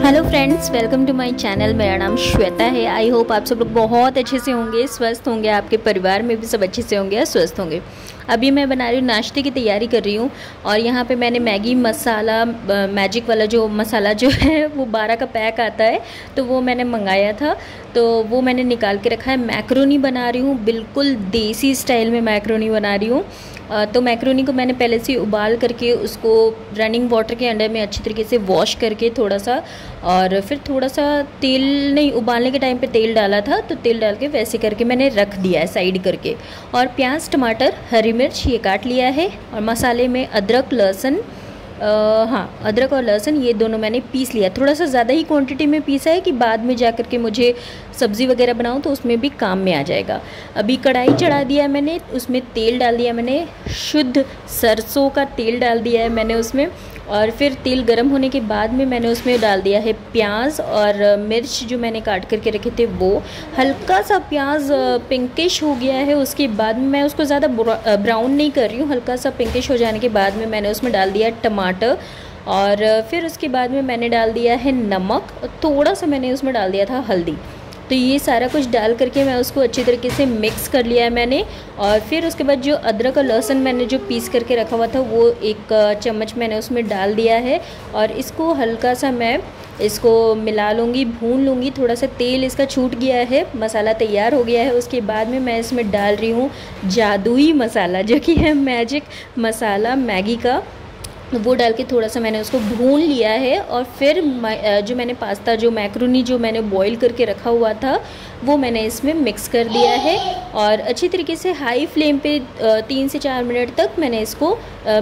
Hello friends, welcome to my channel. मेरा नाम श्वेता है। आई होप आप सब लोग बहुत अच्छे से होंगे, स्वस्थ होंगे, आपके परिवार में भी सब अच्छे से होंगे, स्वस्थ होंगे। अभी मैं बना रही हूँ, नाश्ते की तैयारी कर रही हूँ। और यहाँ पे मैंने मैगी मसाला, मैजिक वाला जो मसाला जो है वो 12 का पैक आता है, तो वो मैंने मंगाया था, तो वो मैंने निकाल के रखा है। मैक्रोनी बना रही हूँ, बिल्कुल देसी स्टाइल में मैक्रोनी बना रही हूँ। तो मैक्रोनी को मैंने पहले से उबाल करके उसको रनिंग वाटर के अंडर में अच्छी तरीके से वॉश करके थोड़ा सा, और फिर थोड़ा सा तेल, नहीं उबालने के टाइम पे तेल डाला था, तो तेल डाल के वैसे करके मैंने रख दिया है साइड करके। और प्याज, टमाटर, हरी मिर्च ये काट लिया है। और मसाले में अदरक, लहसुन, अदरक और लहसुन ये दोनों मैंने पीस लिया। थोड़ा सा ज़्यादा ही क्वांटिटी में पीसा है कि बाद में जा कर के मुझे सब्ज़ी वगैरह बनाऊँ तो उसमें भी काम में आ जाएगा। अभी कढ़ाई चढ़ा दिया है मैंने, उसमें तेल डाल दिया मैंने, शुद्ध सरसों का तेल डाल दिया है मैंने उसमें। और फिर तेल गर्म होने के बाद में मैंने उसमें डाल दिया है प्याज और मिर्च जो मैंने काट करके रखे थे वो। हल्का सा प्याज पिंकिश हो गया है, उसके बाद में मैं उसको ज़्यादा ब्राउन नहीं कर रही हूँ। हल्का सा पिंकिश हो जाने के बाद में मैंने उसमें डाल दिया टमाटर, और फिर उसके बाद में मैंने डाल दिया है नमक, थोड़ा सा मैंने उसमें डाल दिया था हल्दी। तो ये सारा कुछ डाल करके मैं उसको अच्छी तरीके से मिक्स कर लिया है मैंने। और फिर उसके बाद जो अदरक और लहसुन मैंने जो पीस करके रखा हुआ था वो 1 चम्मच मैंने उसमें डाल दिया है। और इसको हल्का सा मैं इसको मिला लूँगी, भून लूँगी। थोड़ा सा तेल इसका छूट गया है, मसाला तैयार हो गया है। उसके बाद में मैं इसमें डाल रही हूँ जादुई मसाला, जो कि है मैजिक मसाला मैगी का। वो डाल के थोड़ा सा मैंने उसको भून लिया है। और फिर जो मैंने पास्ता, जो मैक्रोनी जो मैंने बॉईल करके रखा हुआ था वो मैंने इसमें मिक्स कर दिया है। और अच्छी तरीके से हाई फ्लेम पे 3 से 4 मिनट तक मैंने इसको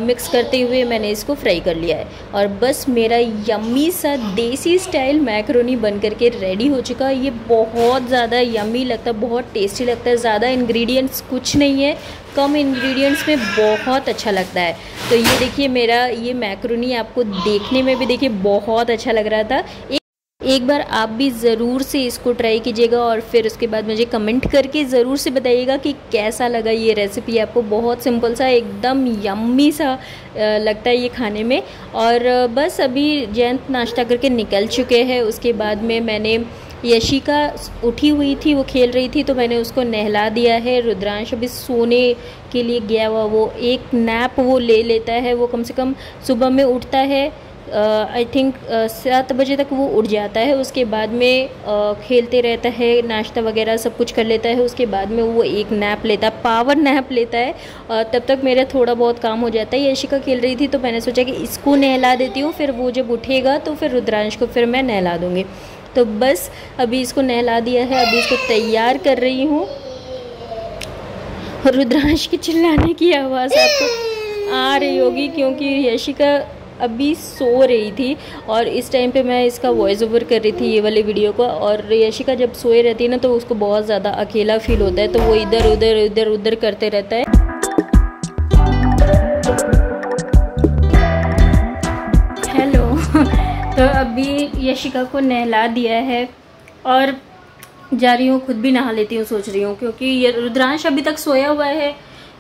मिक्स करते हुए मैंने इसको फ्राई कर लिया है। और बस मेरा यम्मी सा देसी स्टाइल मैक्रोनी बन करके रेडी हो चुका है। ये बहुत ज़्यादा यम्मी लगता है, बहुत टेस्टी लगता है। ज़्यादा इंग्रेडिएंट्स कुछ नहीं है, कम इंग्रेडिएंट्स में बहुत अच्छा लगता है। तो ये देखिए, मेरा ये मैक्रोनी आपको देखने में भी देखिए बहुत अच्छा लग रहा था। एक बार आप भी ज़रूर से इसको ट्राई कीजिएगा और फिर उसके बाद मुझे कमेंट करके ज़रूर से बताइएगा कि कैसा लगा ये रेसिपी आपको। बहुत सिंपल सा, एकदम यम्मी सा लगता है ये खाने में। और बस अभी जयंत नाश्ता करके निकल चुके हैं। उसके बाद में मैंने, यशिका उठी हुई थी, वो खेल रही थी, तो मैंने उसको नहला दिया है। रुद्रांश अभी सोने के लिए गया हुआ, वो एक नैप वो ले लेता है। वो कम से कम सुबह में उठता है, आई थिंक 7 बजे तक वो उठ जाता है। उसके बाद में खेलते रहता है, नाश्ता वगैरह सब कुछ कर लेता है। उसके बाद में वो एक नैप लेता है, पावर नैप लेता है। तब तक मेरा थोड़ा बहुत काम हो जाता है। यशिका खेल रही थी तो मैंने सोचा कि इसको नहला देती हूँ, फिर वो जब उठेगा तो फिर रुद्रांश को फिर मैं नहला दूँगी। तो बस अभी इसको नहला दिया है, अभी इसको तैयार कर रही हूँ। रुद्रांश की चिल्लाने की आवाज़ आपको आ रही होगी क्योंकि यशिका अभी सो रही थी और इस टाइम पे मैं इसका वॉइस ओवर कर रही थी ये वाली वीडियो को। और यशिका जब सोए रहती है ना तो उसको बहुत ज़्यादा अकेला फील होता है, तो वो इधर उधर इधर उधर करते रहता है। तो अभी यशिका को नहला दिया है और जा रही हूँ, खुद भी नहा लेती हूँ सोच रही हूँ, क्योंकि ये रुद्रांश अभी तक सोया हुआ है।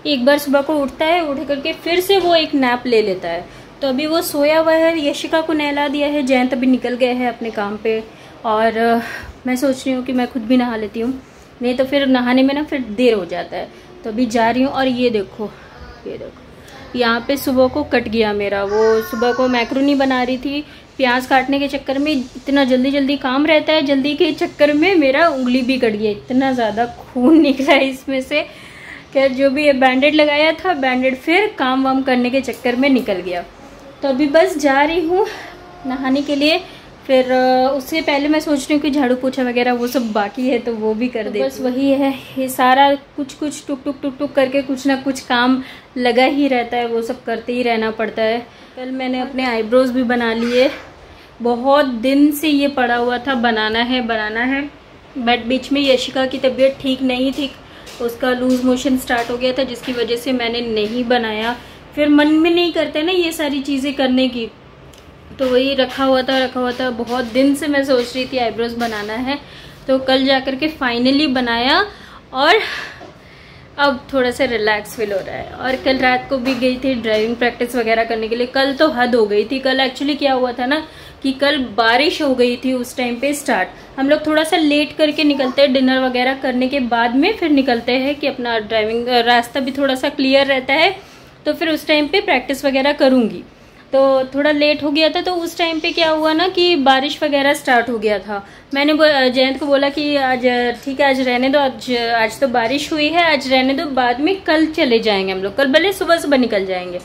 एक बार सुबह को उठता है, उठ करके फिर से वो एक नैप ले लेता है। तो अभी वो सोया हुआ है, यशिका को नहला दिया है, जयंत अभी निकल गए हैं अपने काम पे। और मैं सोच रही हूँ कि मैं खुद भी नहा लेती हूँ, नहीं तो फिर नहाने में ना फिर देर हो जाता है। तो अभी जा रही हूँ। और ये देखो, ये देखो, यहाँ पे सुबह को कट गया मेरा। वो सुबह को मैक्रोनी बना रही थी, प्याज काटने के चक्कर में इतना जल्दी जल्दी काम रहता है, जल्दी के चक्कर में मेरा उंगली भी कट गया। इतना ज़्यादा खून निकला है इसमें से कि जो भी बैंडेड लगाया था, बैंडेड फिर काम वाम करने के चक्कर में निकल गया। तो अभी बस जा रही हूँ नहाने के लिए। फिर उससे पहले मैं सोच रही हूँ कि झाड़ू पोछा वगैरह वो सब बाकी है तो वो भी कर दे। बस वही है, ये सारा कुछ टुक टुक टुक टुक करके कुछ ना कुछ काम लगा ही रहता है, वो सब करते ही रहना पड़ता है। कल मैंने अपने आईब्रोज भी बना लिए, बहुत दिन से ये पड़ा हुआ था, बनाना है। बट बीच में यशिका की तबीयत ठीक नहीं थी, उसका लूज मोशन स्टार्ट हो गया था, जिसकी वजह से मैंने नहीं बनाया। फिर मन में नहीं करते ना ये सारी चीज़ें करने की, तो वही रखा हुआ था। बहुत दिन से मैं सोच रही थी आईब्रोज बनाना है, तो कल जाकर के फाइनली बनाया और अब थोड़ा सा रिलैक्स फील हो रहा है। और कल रात को भी गई थी ड्राइविंग प्रैक्टिस वगैरह करने के लिए। कल तो हद हो गई थी। कल एक्चुअली क्या हुआ था ना, कि कल बारिश हो गई थी उस टाइम पे स्टार्ट। हम लोग थोड़ा सा लेट करके निकलते हैं, डिनर वगैरह करने के बाद में फिर निकलते हैं कि अपना ड्राइविंग रास्ता भी थोड़ा सा क्लियर रहता है, तो फिर उस टाइम पे प्रैक्टिस वगैरह करूँगी। तो थोड़ा लेट हो गया था, तो उस टाइम पे क्या हुआ ना कि बारिश वगैरह स्टार्ट हो गया था। मैंने जयंत को बोला कि आज ठीक है, आज रहने दो, आज तो बारिश हुई है, आज रहने दो, बाद में कल चले जाएंगे हम लोग, कल भले सुबह सुबह निकल जाएंगे।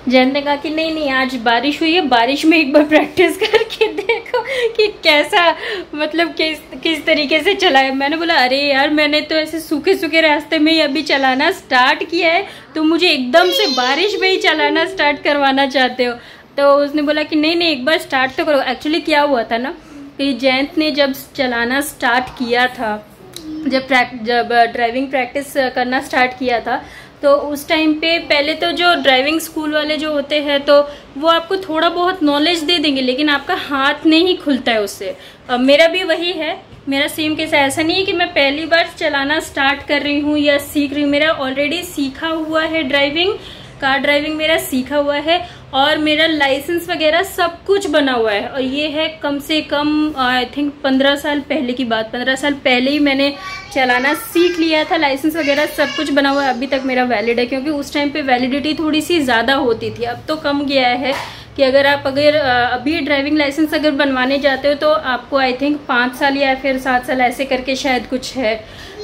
जयंत ने कहा कि नहीं नहीं, आज बारिश हुई है, बारिश में एक बार प्रैक्टिस करके देखो कि कैसा मतलब किस तरीके से चलाए। मैंने बोला अरे यार, मैंने तो ऐसे सूखे सूखे रास्ते में ही अभी चलाना स्टार्ट किया है, तो मुझे एकदम से बारिश में ही चलाना स्टार्ट करवाना चाहते हो। तो उसने बोला कि नहीं नहीं, एक बार स्टार्ट तो करो। एक्चुअली क्या हुआ था ना कि जयंत ने जब चलाना स्टार्ट किया था, जब ड्राइविंग प्रैक्टिस करना स्टार्ट किया था, तो उस टाइम पे पहले तो जो ड्राइविंग स्कूल वाले जो होते हैं तो वो आपको थोड़ा बहुत नॉलेज दे देंगे, लेकिन आपका हाथ नहीं खुलता है उससे। मेरा भी वही है, मेरा सेम केस है। ऐसा नहीं है कि मैं पहली बार चलाना स्टार्ट कर रही हूँ या सीख रही हूँ, मेरा ऑलरेडी सीखा हुआ है ड्राइविंग, कार ड्राइविंग मेरा सीखा हुआ है और मेरा लाइसेंस वगैरह सब कुछ बना हुआ है। और ये है कम से कम आई थिंक 15 साल पहले की बात, 15 साल पहले ही मैंने चलाना सीख लिया था, लाइसेंस वगैरह सब कुछ बना हुआ है। अभी तक मेरा वैलिड है, क्योंकि उस टाइम पे वैलिडिटी थोड़ी सी ज़्यादा होती थी, अब तो कम गया है कि अगर अभी ड्राइविंग लाइसेंस अगर बनवाने जाते हो तो आपको आई थिंक 5 साल या फिर 7 साल ऐसे करके शायद कुछ है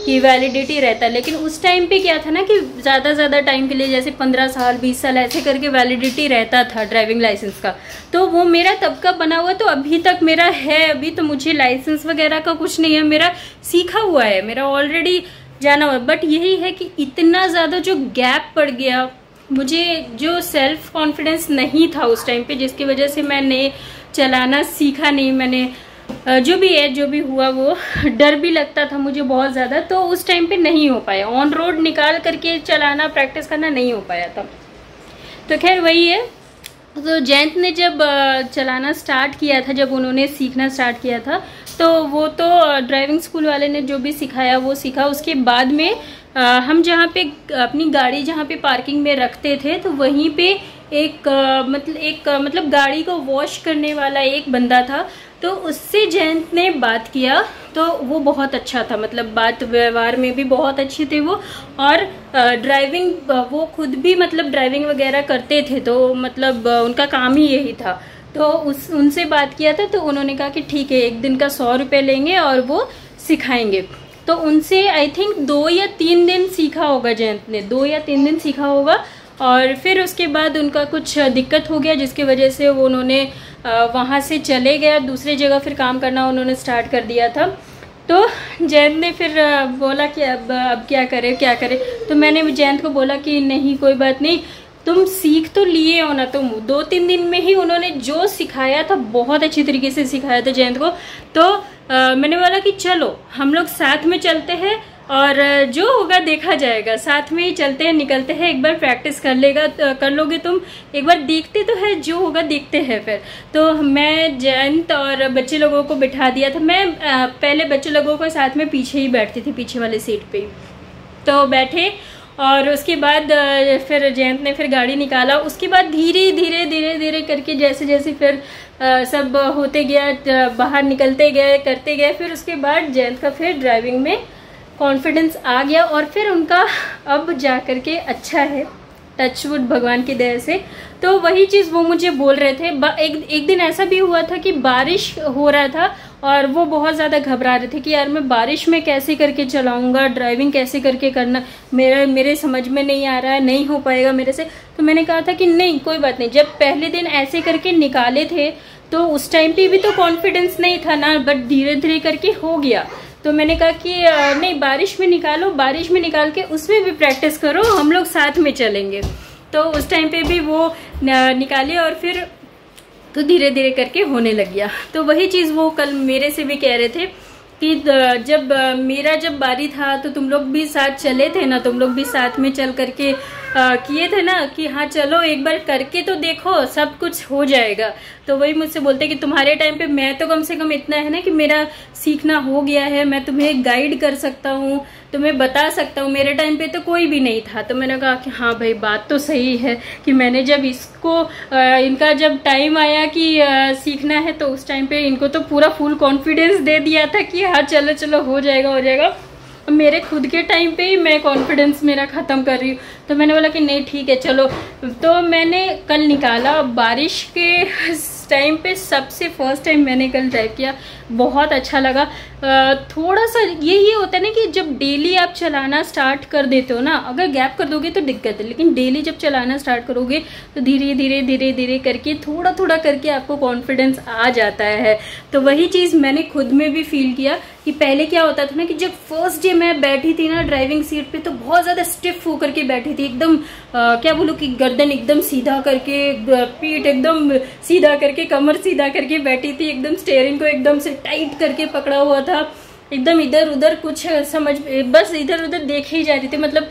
कि वैलिडिटी रहता है। लेकिन उस टाइम पे क्या था ना कि ज़्यादा टाइम के लिए, जैसे 15 साल 20 साल ऐसे करके वैलिडिटी रहता था ड्राइविंग लाइसेंस का। तो वो मेरा तब का बना हुआ, तो अभी तक मेरा है। अभी तो मुझे लाइसेंस वगैरह का कुछ नहीं है, मेरा सीखा हुआ है, मेरा ऑलरेडी जाना हुआ है। बट यही है कि इतना ज़्यादा जो गैप पड़ गया, मुझे जो सेल्फ कॉन्फिडेंस नहीं था उस टाइम पे, जिसकी वजह से मैंने चलाना सीखा नहीं। मैंने जो भी हुआ वो डर भी लगता था मुझे बहुत ज़्यादा, तो उस टाइम पे नहीं हो पाया। ऑन रोड निकाल करके चलाना प्रैक्टिस करना नहीं हो पाया था। तो खैर वही है। तो जयंत ने जब चलाना स्टार्ट किया था, जब उन्होंने सीखना स्टार्ट किया था, तो वो तो ड्राइविंग स्कूल वाले ने जो भी सिखाया वो सीखा। उसके बाद में हम जहाँ पे अपनी गाड़ी जहाँ पे पार्किंग में रखते थे, तो वहीं पे एक मतलब गाड़ी को वॉश करने वाला एक बंदा था। तो उससे जयंत ने बात किया, तो वो बहुत अच्छा था, मतलब बात व्यवहार में भी बहुत अच्छे थे वो। और ड्राइविंग वो खुद भी मतलब ड्राइविंग वगैरह करते थे, तो मतलब उनका काम ही यही था। तो उनसे बात किया था, तो उन्होंने कहा कि ठीक है, एक दिन का 100 रुपये लेंगे और वो सिखाएंगे। तो उनसे आई थिंक 2 या 3 दिन सीखा होगा जयंत ने, 2 या 3 दिन सीखा होगा। और फिर उसके बाद उनका कुछ दिक्कत हो गया, जिसकी वजह से वो उन्होंने वहाँ से चले गए, दूसरी जगह फिर काम करना उन्होंने स्टार्ट कर दिया था। तो जयंत ने फिर बोला कि अब क्या करें। तो मैंने जयंत को बोला कि नहीं कोई बात नहीं, तुम सीख तो लिए हो ना। तुम 2-3 दिन में ही उन्होंने जो सिखाया था बहुत अच्छी तरीके से सिखाया था जयंत को। तो मैंने बोला कि चलो हम लोग साथ में चलते हैं और जो होगा देखा जाएगा, साथ में ही चलते हैं, निकलते हैं, एक बार प्रैक्टिस कर लोगे तुम, एक बार देखते तो है, जो होगा देखते हैं फिर। तो मैं जयंत और बच्चे लोगों को बिठा दिया था। मैं पहले बच्चे लोगों को साथ में पीछे ही बैठती थी, पीछे वाले सीट पे। तो बैठे और उसके बाद फिर जयंत ने फिर गाड़ी निकाला। उसके बाद धीरे करके जैसे फिर सब होते गया, बाहर निकलते गए, करते गए। फिर उसके बाद जयंत का फिर ड्राइविंग में कॉन्फिडेंस आ गया और फिर उनका अब जा कर के अच्छा है, टचवुड भगवान की दया से। तो वही चीज़ वो मुझे बोल रहे थे। एक दिन ऐसा भी हुआ था कि बारिश हो रहा था और वो बहुत ज़्यादा घबरा रहे थे कि यार मैं बारिश में कैसे करके चलाऊंगा, ड्राइविंग कैसे करके करना, मेरे समझ में नहीं आ रहा है, नहीं हो पाएगा मेरे से। तो मैंने कहा था कि नहीं कोई बात नहीं, जब पहले दिन ऐसे करके निकाले थे तो उस टाइम पे भी तो कॉन्फिडेंस नहीं था ना, बट धीरे करके हो गया। तो मैंने कहा कि नहीं, बारिश में निकालो, बारिश में निकाल के उसमें भी प्रैक्टिस करो, हम लोग साथ में चलेंगे। तो उस टाइम पे भी वो निकाले और फिर तो धीरे करके होने लग गया। तो वही चीज़ वो कल मेरे से भी कह रहे थे कि जब मेरा बारी था तो तुम लोग भी साथ चले थे ना, तुम लोग भी साथ में चल करके किए थे ना कि हाँ चलो एक बार करके तो देखो, सब कुछ हो जाएगा। तो वही मुझसे बोलते कि तुम्हारे टाइम पे मैं तो कम से कम इतना है ना कि मेरा सीखना हो गया है, मैं तुम्हें गाइड कर सकता हूँ, तुम्हें बता सकता हूँ। मेरे टाइम पे तो कोई भी नहीं था। तो मैंने कहा कि हाँ भाई बात तो सही है कि मैंने जब इसको इनका जब टाइम आया कि सीखना है तो उस टाइम पे इनको तो पूरा फुल कॉन्फिडेंस दे दिया था कि हाँ चलो चलो हो जाएगा हो जाएगा। मेरे खुद के टाइम पे ही मैं कॉन्फिडेंस मेरा ख़त्म कर रही हूँ। तो मैंने बोला कि नहीं ठीक है चलो। तो मैंने कल निकाला, बारिश के टाइम पे सबसे फर्स्ट टाइम मैंने कल ड्राइव किया, बहुत अच्छा लगा। थोड़ा सा ये होता है ना कि जब डेली आप चलाना स्टार्ट कर देते हो ना, अगर गैप कर दोगे तो दिक्कत है, लेकिन डेली जब चलाना स्टार्ट करोगे तो धीरे धीरे धीरे धीरे करके थोड़ा थोड़ा करके आपको कॉन्फिडेंस आ जाता है। तो वही चीज़ मैंने खुद में भी फील किया कि पहले क्या होता था ना कि जब फर्स्ट डे मैं बैठी थी ना ड्राइविंग सीट पे, तो बहुत ज़्यादा स्टिफ होकर के बैठी थी, एकदम क्या बोलूँ कि गर्दन एकदम सीधा करके, पीठ एकदम सीधा करके, कमर सीधा करके बैठी थी, एकदम स्टीयरिंग को एकदम से टाइट करके पकड़ा हुआ था, एकदम इधर उधर कुछ समझ, बस इधर उधर देखे ही जा रही थी, मतलब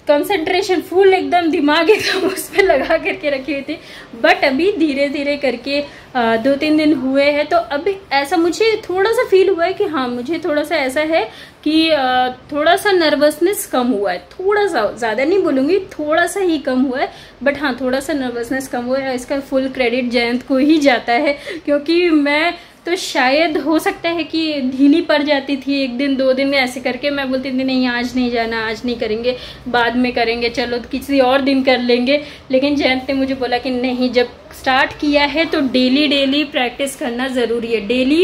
कंसंट्रेशन फुल एकदम दिमाग एकदम उस पर लगा करके रखी हुई थी। बट अभी धीरे धीरे करके 2-3 दिन हुए हैं तो अभी ऐसा मुझे थोड़ा सा फील हुआ है कि हाँ मुझे थोड़ा सा ऐसा है कि थोड़ा सा नर्वसनेस कम हुआ है, थोड़ा सा, ज़्यादा नहीं बोलूँगी, थोड़ा सा ही कम हुआ है, बट हाँ थोड़ा सा नर्वसनेस कम हुआ है। इसका फुल क्रेडिट जयंत को ही जाता है, क्योंकि मैं तो शायद हो सकता है कि ढीली पड़ जाती थी 1 दिन 2 दिन में, ऐसे करके मैं बोलती थी नहीं आज नहीं जाना, आज नहीं करेंगे, बाद में करेंगे, चलो किसी और दिन कर लेंगे। लेकिन जयंत ने मुझे बोला कि नहीं, जब स्टार्ट किया है तो डेली डेली प्रैक्टिस करना ज़रूरी है। डेली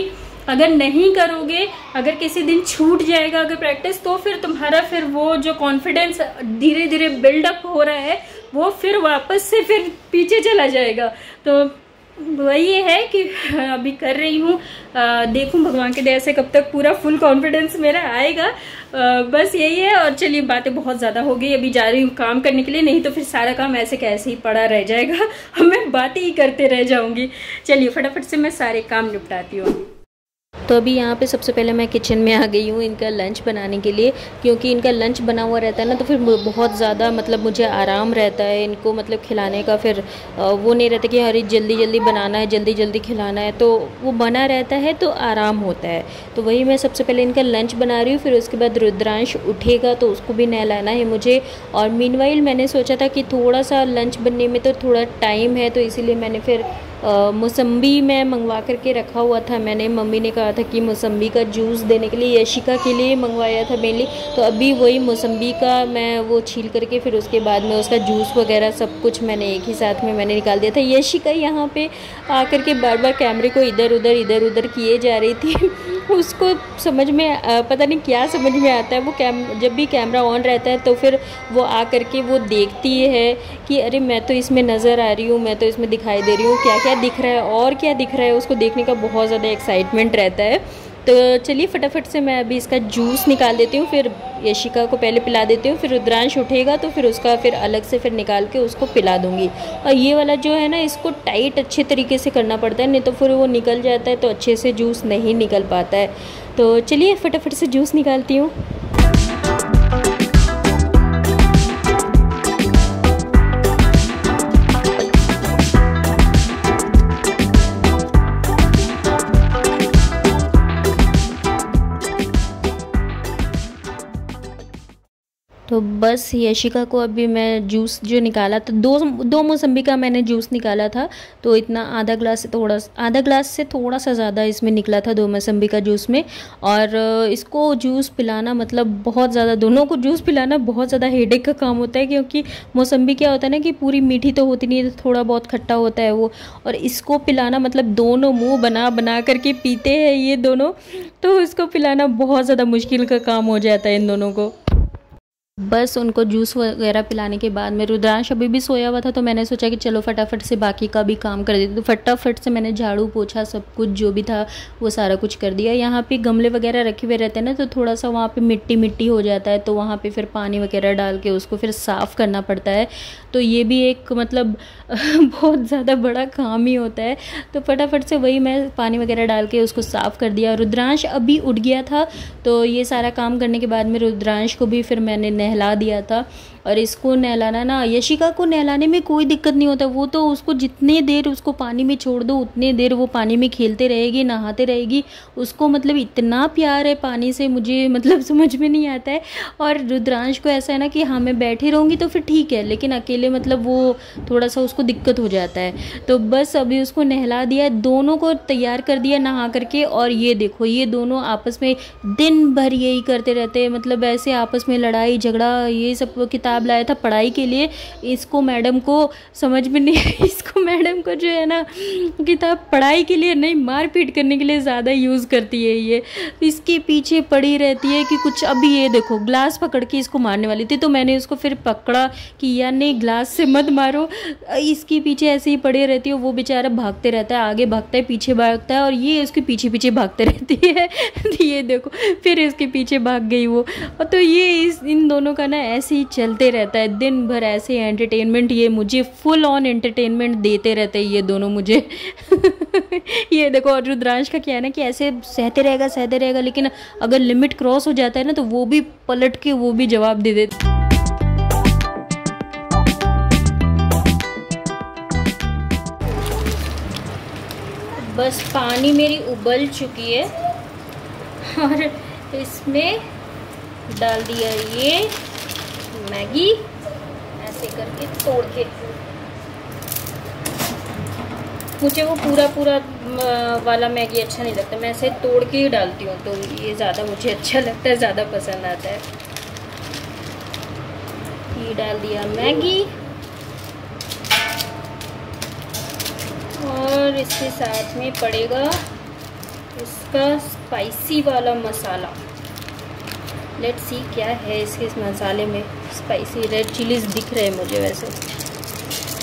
अगर नहीं करोगे, अगर किसी दिन छूट जाएगा अगर प्रैक्टिस, तो फिर तुम्हारा फिर वो जो कॉन्फिडेंस धीरे धीरे बिल्डअप हो रहा है वो फिर वापस से फिर पीछे चला जाएगा। तो वही है कि अभी कर रही हूँ, देखूँ भगवान की दया से कब तक पूरा फुल कॉन्फिडेंस मेरा आएगा। बस यही है। और चलिए बातें बहुत ज़्यादा हो गई, अभी जा रही हूँ काम करने के लिए, नहीं तो फिर सारा काम ऐसे कैसे ही पड़ा रह जाएगा और मैं बातें ही करते रह जाऊँगी। चलिए फटाफट से मैं सारे काम निपटाती हूँ। तो अभी यहाँ पे सबसे पहले मैं किचन में आ गई हूँ इनका लंच बनाने के लिए, क्योंकि इनका लंच बना हुआ रहता है ना, तो फिर बहुत ज़्यादा मतलब मुझे आराम रहता है इनको मतलब खिलाने का। फिर वो नहीं रहता कि अरे जल्दी जल्दी बनाना है, जल्दी जल्दी खिलाना है, तो वो बना रहता है तो आराम होता है। तो वही मैं सबसे पहले इनका लंच बना रही हूँ, फिर उसके बाद रुद्रांश उठेगा तो उसको भी नहलाना है मुझे। और मीनवाइल मैंने सोचा था कि थोड़ा सा लंच बनने में तो थोड़ा टाइम है, तो इसीलिए मैंने फिर मौसम्बी मैं मंगवा करके रखा हुआ था। मैंने मम्मी ने कहा था कि मौसम्बी का जूस देने के लिए, यशिका के लिए मंगवाया था मेनली, तो अभी वही मौसम्बी का मैं वो छील करके फिर उसके बाद में उसका जूस वगैरह सब कुछ मैंने एक ही साथ में मैंने निकाल दिया था। यशिका यहाँ पे आकर के बार बार कैमरे को इधर उधर किए जा रही थी उसको समझ में पता नहीं क्या समझ में आता है, वो जब भी कैमरा ऑन रहता है तो फिर वो आकर के वो देखती है कि अरे मैं तो इसमें नज़र आ रही हूँ, मैं तो इसमें दिखाई दे रही हूँ, क्या क्या दिख रहा है और क्या दिख रहा है, उसको देखने का बहुत ज़्यादा एक्साइटमेंट रहता है। तो चलिए फटाफट से मैं अभी इसका जूस निकाल देती हूँ, फिर यशिका को पहले पिला देती हूँ, फिर रुद्रांश उठेगा तो फिर उसका फिर अलग से फिर निकाल के उसको पिला दूँगी। और ये वाला जो है ना, इसको टाइट अच्छे तरीके से करना पड़ता है, नहीं तो फिर वो निकल जाता है तो अच्छे से जूस नहीं निकल पाता है। तो चलिए फटाफट से जूस निकालती हूँ। तो बस यशिका को अभी मैं जूस जो निकाला तो दो मौसम्बी का मैंने जूस निकाला था, तो इतना आधा ग्लास से थोड़ा सा ज़्यादा इसमें निकला था 2 मौसम्बी का जूस में। और इसको जूस पिलाना मतलब बहुत ज़्यादा, दोनों को जूस पिलाना बहुत ज़्यादा हेडेक का काम होता है, क्योंकि मौसम्बी क्या होता है ना कि पूरी मीठी तो होती नहीं है, थोड़ा बहुत खट्टा होता है वो, और इसको पिलाना मतलब दोनों मुँह बना करके पीते हैं ये दोनों, तो इसको पिलाना बहुत ज़्यादा मुश्किल का काम हो जाता है इन दोनों को। बस उनको जूस वगैरह पिलाने के बाद में रुद्रांश अभी भी सोया हुआ था, तो मैंने सोचा कि चलो फटाफट से बाकी का भी काम कर देती। तो फटाफट से मैंने झाड़ू पोछा सब कुछ जो भी था वो सारा कुछ कर दिया। यहाँ पे गमले वगैरह रखे हुए रहते हैं ना, तो थोड़ा सा वहाँ पे मिट्टी हो जाता है, तो वहाँ पे फिर पानी वगैरह डाल के उसको फिर साफ़ करना पड़ता है। तो ये भी एक मतलब बहुत ज़्यादा बड़ा काम ही होता है। तो फटाफट से वही मैं पानी वगैरह डाल के उसको साफ़ कर दिया। रुद्रांश अभी उठ गया था, तो ये सारा काम करने के बाद में रुद्रांश को भी फिर मैंने नहला दिया था। और इसको नहलाना ना, यशिका को नहलाने में कोई दिक्कत नहीं होता, वो तो उसको जितनी देर उसको पानी में छोड़ दो उतनी देर वो पानी में खेलते रहेगी, नहाते रहेगी। उसको मतलब इतना प्यार है पानी से, मुझे मतलब समझ में नहीं आता है। और रुद्रांश को ऐसा है ना कि हाँ मैं बैठी रहूँगी तो फिर ठीक है, लेकिन अकेले मतलब वो थोड़ा सा उसको दिक्कत हो जाता है। तो बस अभी उसको नहला दिया, दोनों को तैयार कर दिया नहा करके। और ये देखो ये दोनों आपस में दिन भर यही करते रहते हैं, मतलब ऐसे आपस में लड़ाई झगड़ा। ये सब किताब लाया था पढ़ाई के लिए, इसको मैडम को समझ में नहीं इसको मैडम को जो है ना किताब पढ़ाई के लिए नहीं, मारपीट करने के लिए ज़्यादा यूज़ करती है। ये इसके पीछे पड़ी रहती है कि कुछ। अभी ये देखो ग्लास पकड़ के इसको मारने वाली थी, तो मैंने उसको फिर पकड़ा कि यार नहीं ग्लास से मत मारो। इसके पीछे ऐसे ही पड़े रहती है, वो बेचारा भागते रहता है, आगे भागता है पीछे भागता है, और ये उसके पीछे पीछे भागते रहती है। ये देखो फिर इसके पीछे भाग गई वो। तो ये इन दोनों का ना ऐसे ही चलते रहता है दिन भर, ऐसे एंटरटेनमेंट। ये मुझे फुल ऑन एंटरटेनमेंट देते रहते हैं ये दोनों मुझे। ये देखो और रुद्रांश का क्या है ना कि ऐसे सहते रहेगा, लेकिन अगर लिमिट क्रॉस हो जाता है ना तो वो भी पलट के वो भी जवाब दे देता। बस पानी मेरी उबल चुकी है और इसमें डाल दिया ये मैगी, ऐसे करके तोड़ के। मुझे वो पूरा वाला मैगी अच्छा नहीं लगता, मैं ऐसे तोड़ के ही डालती हूँ, तो ये ज़्यादा मुझे अच्छा लगता है, ज़्यादा पसंद आता है। ये डाल दिया मैगी और इसके साथ में पड़ेगा इसका स्पाइसी वाला मसाला। लेट्स सी क्या है इसके इस मसाले में। स्पाइसी रेड चिलीज दिख रहे हैं मुझे वैसे।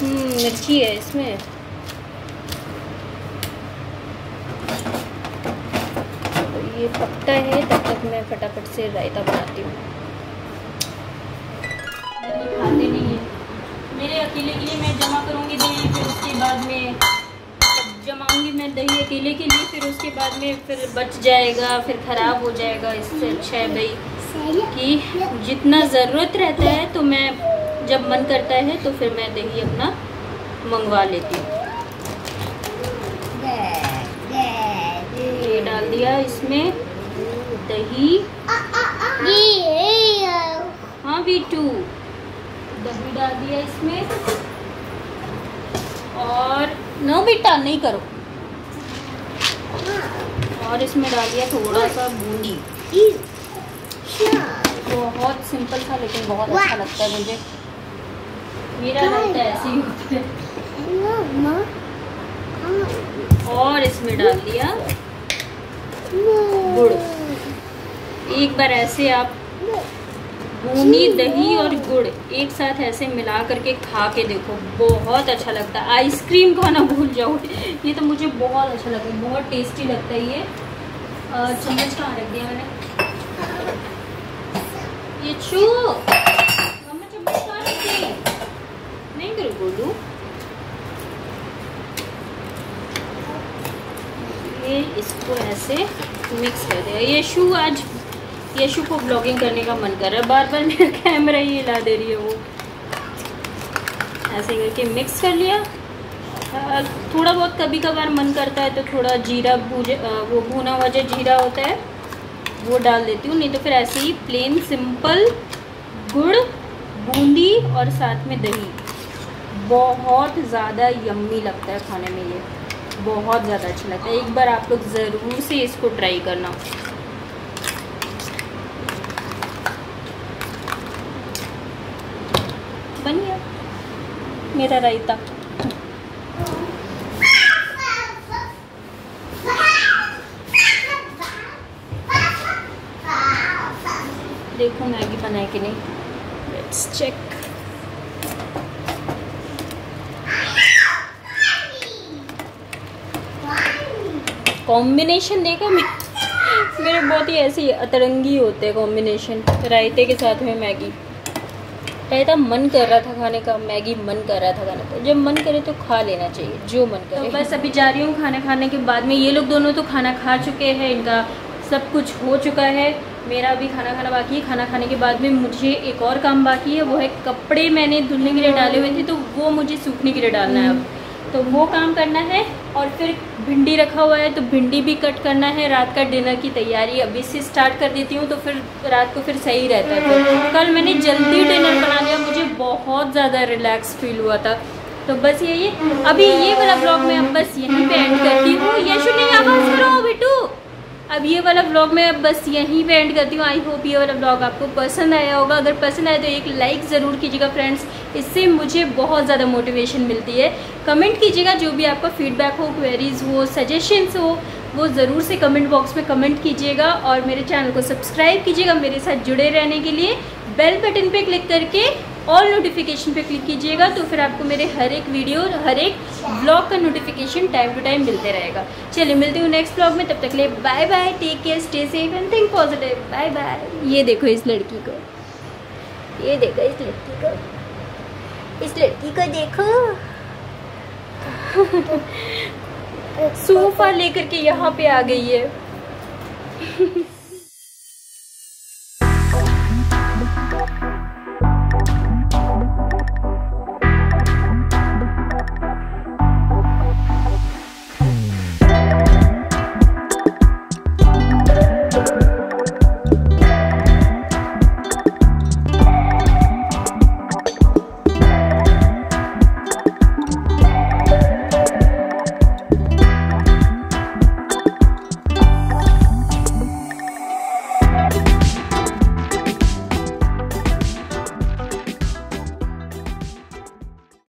मिर्ची है इसमें। तो ये पकता है, तब तक मैं फटाफट से रायता बनाती हूँ। खाते नहीं है मेरे अकेले के लिए, मैं जमा करूँगी दही, फिर उसके बाद में जमाऊंगी मैं दही अकेले के लिए, फिर उसके बाद में फिर बच जाएगा, फिर ख़राब हो जाएगा। इससे अच्छा है भाई कि जितना ज़रूरत रहता है तो मैं जब मन करता है तो फिर मैं दही अपना मंगवा लेती हूँ। ये डाल दिया इसमें दही। हाँ V2 दही डाल दिया इसमें। और नो बेटा नहीं करो। और इसमें डाल दिया थोड़ा सा बूंदी। बहुत सिंपल था लेकिन बहुत अच्छा लगता है मुझे। मेरा लगता है ऐसे ही होता है। और इसमें डाल दिया गुड़। एक बार ऐसे आप बूंदी दही और गुड़ एक साथ ऐसे मिला करके खा के देखो, बहुत अच्छा लगता है। आइसक्रीम खाना भूल जाओ, ये तो मुझे बहुत अच्छा लगता है, बहुत टेस्टी लगता है ये। चम्मच कहाँ रख दिया मैंने? ये छू मम्मा चम्मच कहाँ रख दी? नहीं करो बोलू। ये इसको ऐसे मिक्स कर दिया। यशु को ब्लॉगिंग करने का मन कर रहा है, बार बार मेरा कैमरा ही हिला दे रही है वो। ऐसे करके मिक्स कर लिया। थोड़ा बहुत कभी कभार मन करता है तो थोड़ा जीरा वो भुना हुआ जो जीरा होता है वो डाल देती हूँ, नहीं तो फिर ऐसे ही प्लेन सिंपल गुड़ बूंदी और साथ में दही। बहुत ज़्यादा यम्मी लगता है खाने में, ये बहुत ज़्यादा अच्छा लगता है। एक बार आप लोग ज़रूर से इसको ट्राई करना। बन गया मेरा रायता। देखो मैगी बनाए कि नहीं, लेट्स चेक। कॉम्बिनेशन देखा मेरे बहुत ही ऐसे अतरंगी होते हैं कॉम्बिनेशन, रायते के साथ में मैगी। रायता मन कर रहा था खाने का, मैगी मन कर रहा था खाने का। जब मन करे तो खा लेना चाहिए, जो मन करे। तो बस अभी जा रही हूँ खाना खाने के बाद में। ये लोग दोनों तो खाना खा चुके हैं, इनका सब कुछ हो चुका है। मेरा अभी खाना खाना बाकी है। खाना खाने के बाद में मुझे एक और काम बाकी है, वो है कपड़े मैंने धुलने के लिए डाले हुए थे तो वो मुझे सूखने के लिए डालना है अब, तो वो काम करना है। और फिर भिंडी रखा हुआ है तो भिंडी भी कट करना है। रात का डिनर की तैयारी अभी से स्टार्ट कर देती हूँ तो फिर रात को फिर सही रहता है। तो कल मैंने जल्दी डिनर बना लिया, मुझे बहुत ज़्यादा रिलैक्स फील हुआ था। तो बस यही अभी ये वाला ब्लॉग मैं अब बस यहीं पे एंड करती हूँ। यशु नहीं आवाज़ करो बिट्टू। अब ये वाला ब्लॉग मैं अब बस यहीं पे एंड करती हूँ। आई होप ये वाला ब्लॉग आपको पसंद आया होगा। अगर पसंद आए तो एक लाइक ज़रूर कीजिएगा फ्रेंड्स, इससे मुझे बहुत ज़्यादा मोटिवेशन मिलती है। कमेंट कीजिएगा, जो भी आपका फीडबैक हो, क्वेरीज हो, सजेशंस हो, वो ज़रूर से कमेंट बॉक्स में कमेंट कीजिएगा। और मेरे चैनल को सब्सक्राइब कीजिएगा मेरे साथ जुड़े रहने के लिए। बेल बटन पे क्लिक करके ऑल नोटिफिकेशन पे क्लिक कीजिएगा, तो फिर आपको मेरे हर एक वीडियो, हर एक ब्लॉग का नोटिफिकेशन टाइम टू टाइम मिलते रहेगा। चलिए मिलती हूँ नेक्स्ट ब्लॉग में, तब तक के लिए bye bye, take care, stay safe and think positive. Bye bye. ये देखो इस लड़की को, ये देखो इस लड़की को, इस लड़की को देखो। सोफा लेकर के यहाँ पे आ गई है।